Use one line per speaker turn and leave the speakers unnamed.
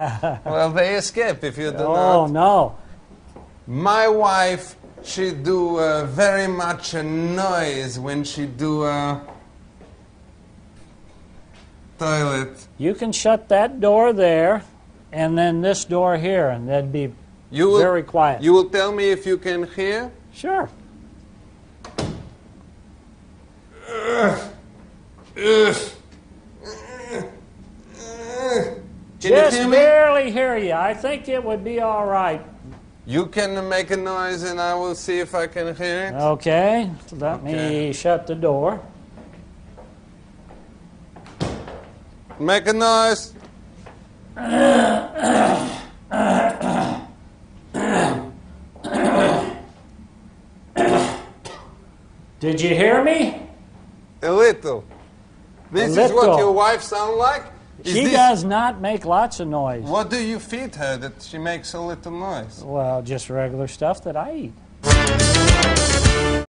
Well, they escape if you do
Oh,
not.
no.
My wife, she do very much a noise when she do a toilet.
You can shut that door there and then this door here, and that'd be very quiet.
You will tell me if you can hear?
Sure.
Can you
Just
hear me?
barely hear you. I think it would be all right.
You can make a noise and I will see if I can hear it.
Okay, let me shut the door.
Make a noise.
Did you hear me?
A little. This is what your wife sound like?
She does not make lots of noise.
What do you feed her that she makes a little noise?
Well, just regular stuff that I eat.